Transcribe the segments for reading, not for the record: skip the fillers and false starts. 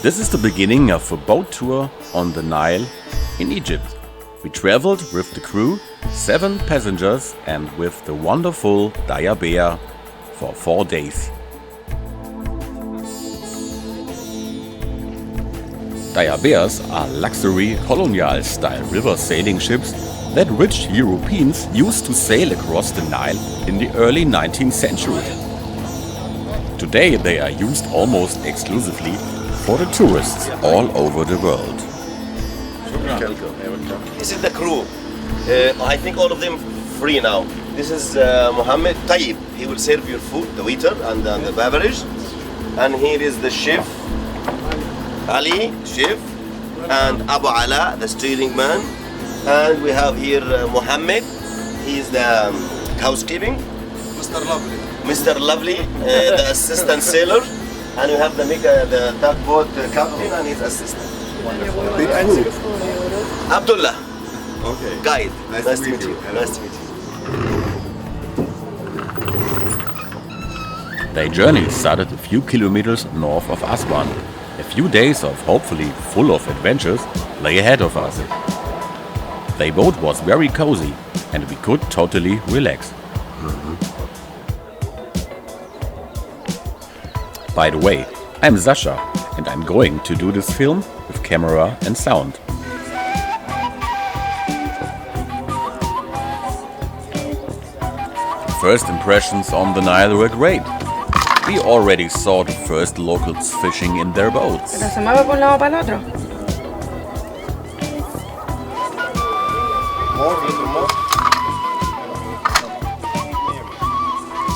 This is the beginning of a boat tour on the Nile in Egypt. We traveled with the crew, 7 passengers, and with the wonderful Dahabeya for 4 days. Dahabeyas are luxury colonial-style river sailing ships that rich Europeans used to sail across the Nile in the early 19th century. Today they are used almost exclusively for the tourists all over the world. This is the crew. I think all of them free now. This is Mohammed Tayyib. He will serve your food, the waiter and the beverage. And here is the chef, Ali, chef, and Abu Ala, the steering man. And we have here Mohammed. He is the housekeeping. Mr. Lovely. Mr. Lovely, the assistant sailor. And we have the tugboat captain and his assistant. Abdullah. Okay. Guide. Nice to meet you. Nice to meet you. Their journey started a few kilometers north of Aswan. A few days of hopefully full of adventures lay ahead of us. Their boat was very cozy and we could totally relax. By the way, I'm Sasha and I'm going to do this film with camera and sound. First impressions on the Nile were great. We already saw the first locals fishing in their boats. Pero se mueve por un lado para el otro. More, little more.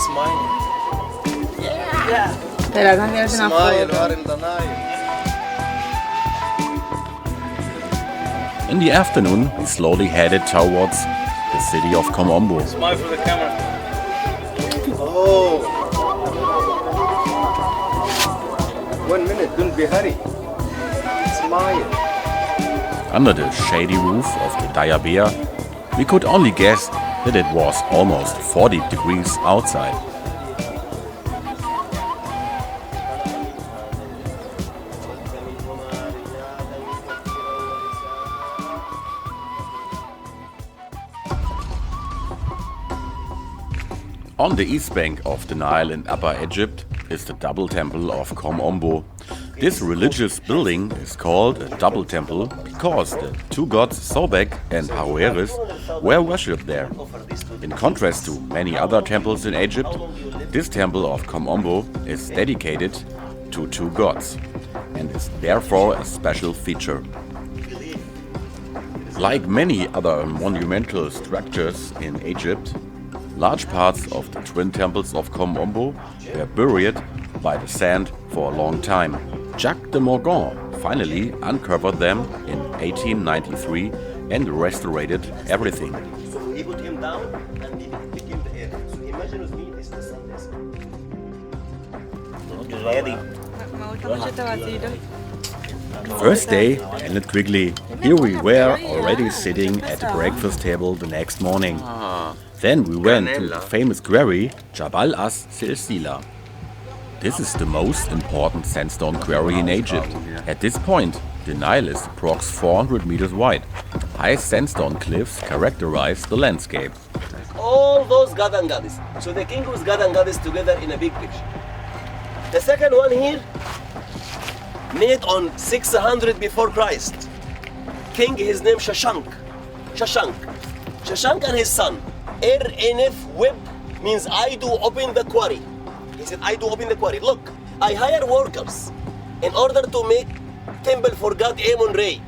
Smile. Espera, también es una Smile, foto. we're in the Nile. In the afternoon, we slowly headed towards the city of Komombo. Smile for the camera. Oh. 1 minute, don't be hurry. Smile. Under the shady roof of the Dahabeya, we could only guess that it was almost 40 degrees outside. On the east bank of the Nile in Upper Egypt is the double temple of Komombo. This religious building is called a double temple because the 2 gods Sobek and Harueris were worshipped there. In contrast to many other temples in Egypt, this temple of Komombo is dedicated to 2 gods and is therefore a special feature. Like many other monumental structures in Egypt, large parts of the twin temples of Komombo were buried by the sand for a long time. Jacques de Morgan finally uncovered them in 1893 and restored everything. So he put him down and he became the air. So imagine with me, this is the sun. Ready? Me gusta mucho este vasito. First day ended quickly. Here we were already sitting at the breakfast table the next morning. Then we went to the famous quarry Jabal as Silsila. This is the most important sandstone quarry in Egypt. At this point, the Nile is approx 400 meters wide. High sandstone cliffs characterize the landscape. All those god and goddess. So the king was god and goddess together in a big picture. The second one here, made on 600 before Christ. King, his name Shashank. Shashank and his son. Enf Web means I do open the quarry. He said, I do open the quarry. Look, I hire workers in order to make temple for God Amun-Re,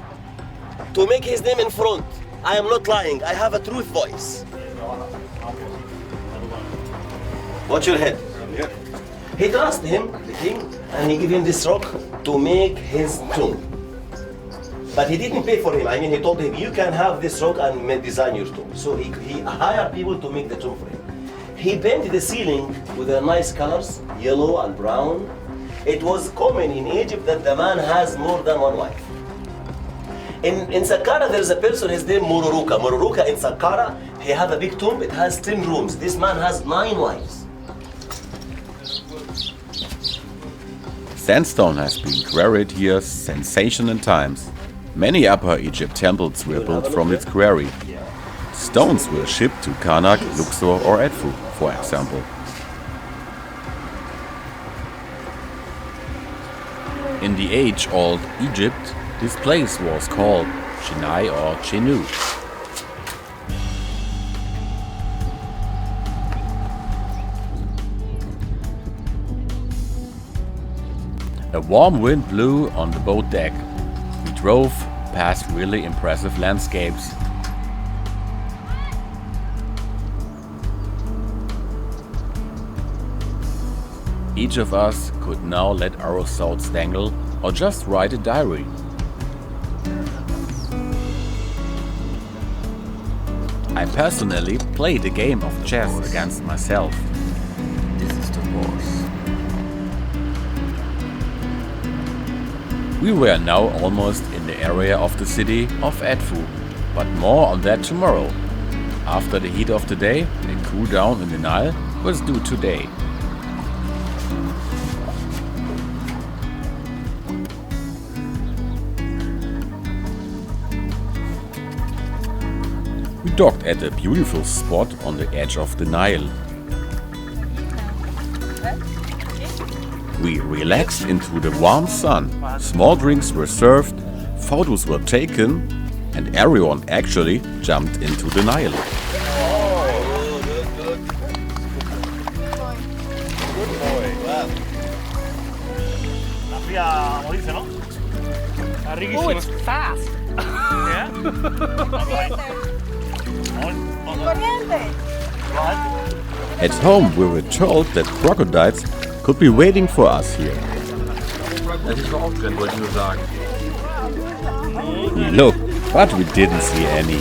to make his name in front. I am not lying. I have a truth voice. Watch your head. He trusted him, the king, and he gave him this rock to make his tomb. But he didn't pay for him. I mean, he told him, you can have this rock and design your tomb. So he hired people to make the tomb for him. He painted the ceiling with nice colors, yellow and brown. It was common in Egypt that the man has more than one wife. In Saqqara, there's a person, his name Mururuka. Mururuka in Saqqara, he have a big tomb, it has 10 rooms. This man has 9 wives. Sandstone has been quarried here since ancient times. Many Upper Egypt temples were built from its quarry. Stones were shipped to Karnak, Luxor or Edfu, for example. In the age-old Egypt, this place was called Chennai or Chenu. A warm wind blew on the boat deck. We drove past really impressive landscapes. Each of us could now let our thoughts dangle or just write a diary. I personally played a game of chess against myself. This is the boss. We were now almost in the area of the city of Edfu, but more on that tomorrow. After the heat of the day, a cool down in the Nile was due today. We docked at a beautiful spot on the edge of the Nile. We relaxed into the warm sun, small drinks were served, photos were taken, and everyone actually jumped into the Nile. Oh, it's fast. At home we were told that crocodiles could be waiting for us here. We looked, but we didn't see any.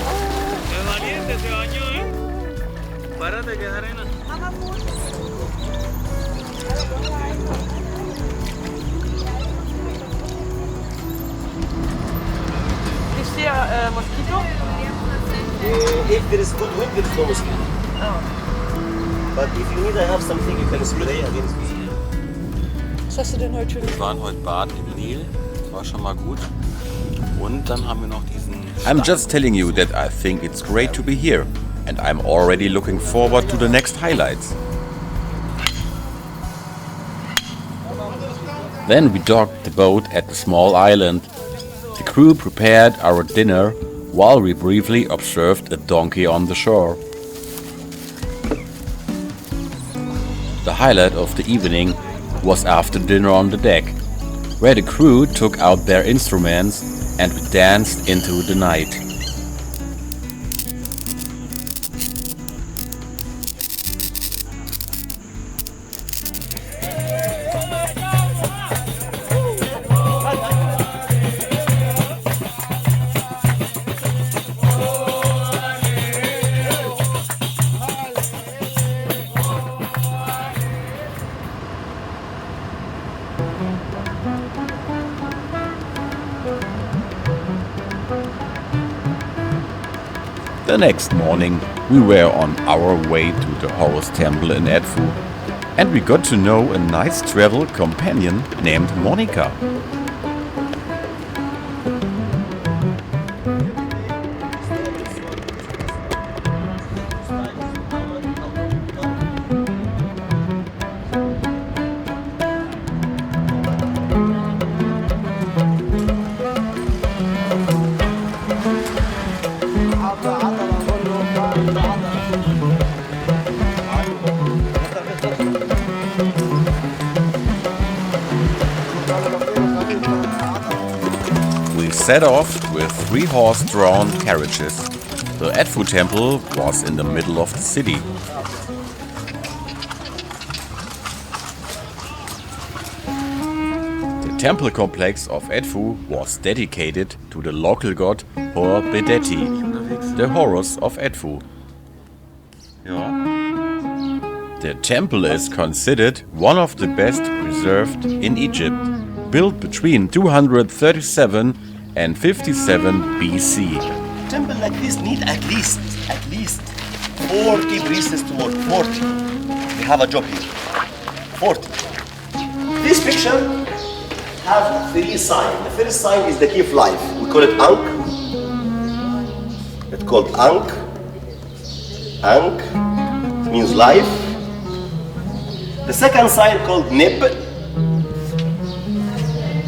Is there a mosquito? If there is good wind, there is no mosquito. But if you need, I have something you can spray against me. Was hast du denn heute schon? Wir waren heute baden im Nil, das war schon mal gut. Und dann haben wir noch diesen... I'm just telling you that I think it's great to be here. And I'm already looking forward to the next highlights. Then we docked the boat at the small island. The crew prepared our dinner while we briefly observed a donkey on the shore. The highlight of the evening was after dinner on the deck, where the crew took out their instruments and we danced into the night. The next morning, we were on our way to the Horus Temple in Edfu, and we got to know a nice travel companion named Monica. We set off with 3 horse-drawn carriages. The Edfu Temple was in the middle of the city. The temple complex of Edfu was dedicated to the local god Hor Bedeti, the Horus of Edfu. The temple is considered one of the best preserved in Egypt, built between 237 and 57 BC. Temple like this need at least 40 priests to work. 40. We have a job here. 40. This picture have three signs. The first sign is the key of life. We call it Ankh. It's called Ankh. Ankh means life. The second sign called Nib.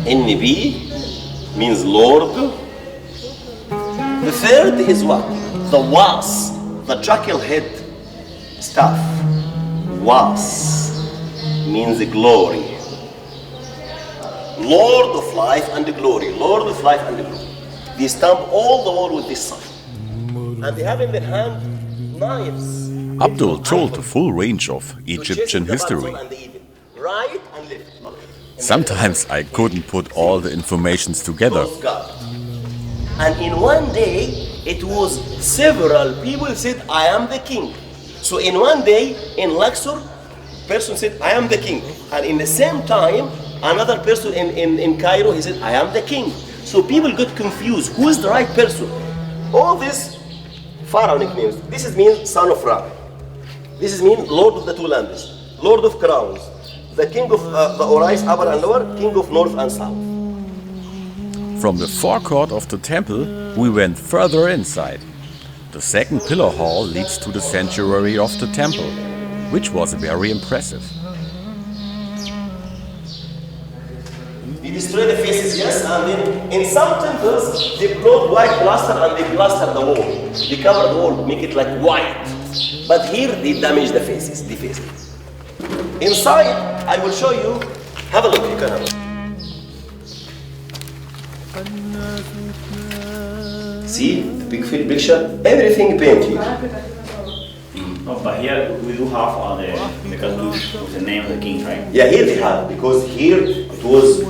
NB means Lord. The third is what? The Was, the jackal head staff. Was means glory. Lord of life and glory. Lord of life and glory. They stamp all the world with this sign. And they have in their hand knives. Abdul told the full range of Egyptian history. Right and left. Sometimes I couldn't put all the informations together. And in one day, it was several people said, I am the king. So in one day, in Luxor, person said, I am the king. And in the same time, another person in Cairo, he said, I am the king. So people got confused. Who is the right person? All these pharaonic names. This is means son of Ra. This is mean Lord of the two lands, Lord of crowns, the king of the Orais, upper and lower, king of north and south. From the forecourt of the temple, we went further inside. The second pillar hall leads to the sanctuary of the temple, which was very impressive. They destroy the faces, yes, and then in some temples, they put white plaster and they plaster the wall. They cover the wall, make it like white. But here, they damage the faces, Inside, I will show you. Have a look, you can have a look. See, the big picture, everything painted. No, but here we do have the cartouche with the name of the king, right? Yeah, here they have, because here it was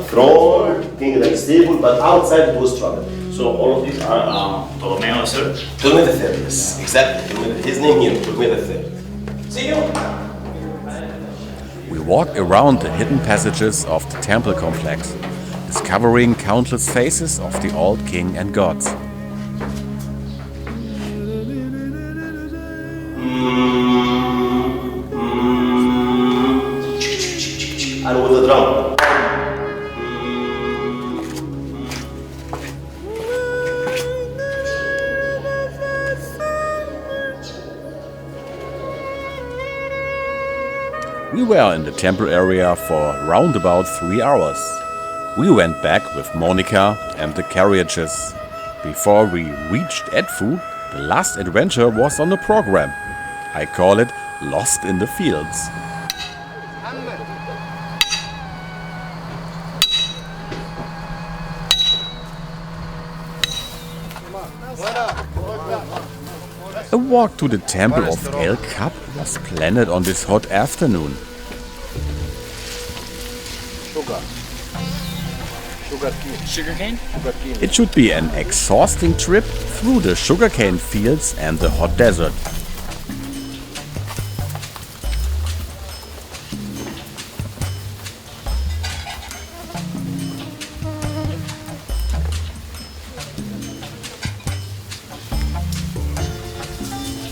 throne, thing like stable, but outside it was trouble. So all of these are Ptolemy III? Ptolemy III, yes, exactly. His name here, Ptolemy III. See you. We walked around the hidden passages of the temple complex, discovering countless faces of the old king and gods. And with the drum. We were in the temple area for round about 3 hours. We went back with Monica and the carriages. Before we reached Edfu, the last adventure was on the program. I call it Lost in the Fields. A walk to the temple of El Kab was planned on this hot afternoon. Sugarcane? It should be an exhausting trip through the sugarcane fields and the hot desert.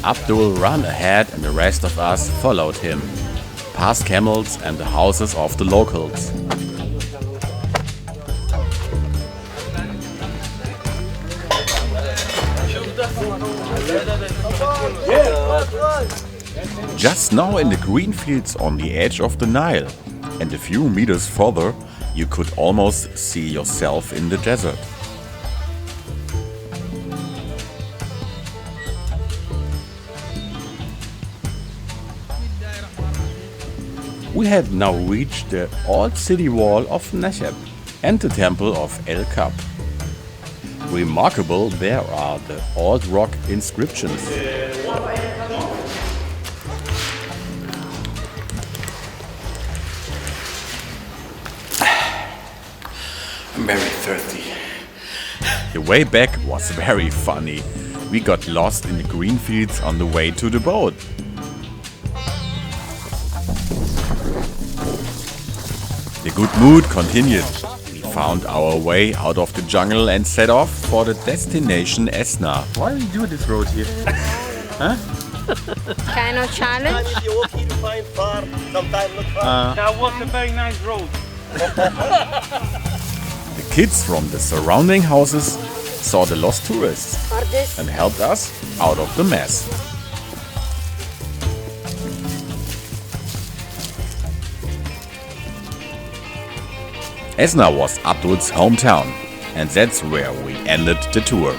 Abdul ran ahead and the rest of us followed him, past camels and the houses of the locals. Just now in the green fields on the edge of the Nile, and a few meters further, you could almost see yourself in the desert. We had now reached the old city wall of Nashab and the temple of El Kab. Remarkable, there are the old rock inscriptions. I'm very thirsty. The way back was very funny. We got lost in the green fields on the way to the boat. The good mood continued. We found our way out of the jungle and set off for the destination Esna. Why do you do this road here? Huh? Kind of challenge. If you walk here, you find far, sometimes not far. That was a very nice road. The kids from the surrounding houses saw the lost tourists and helped us out of the mess. Esna was Abdul's hometown, and that's where we ended the tour.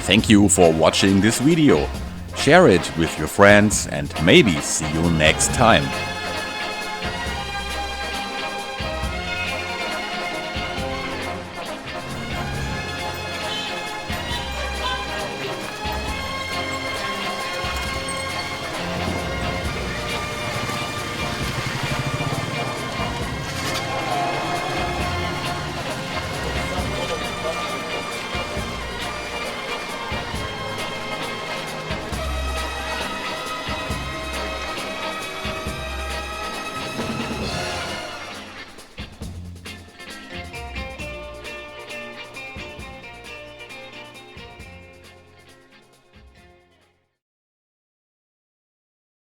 Thank you for watching this video. Share it with your friends and maybe see you next time.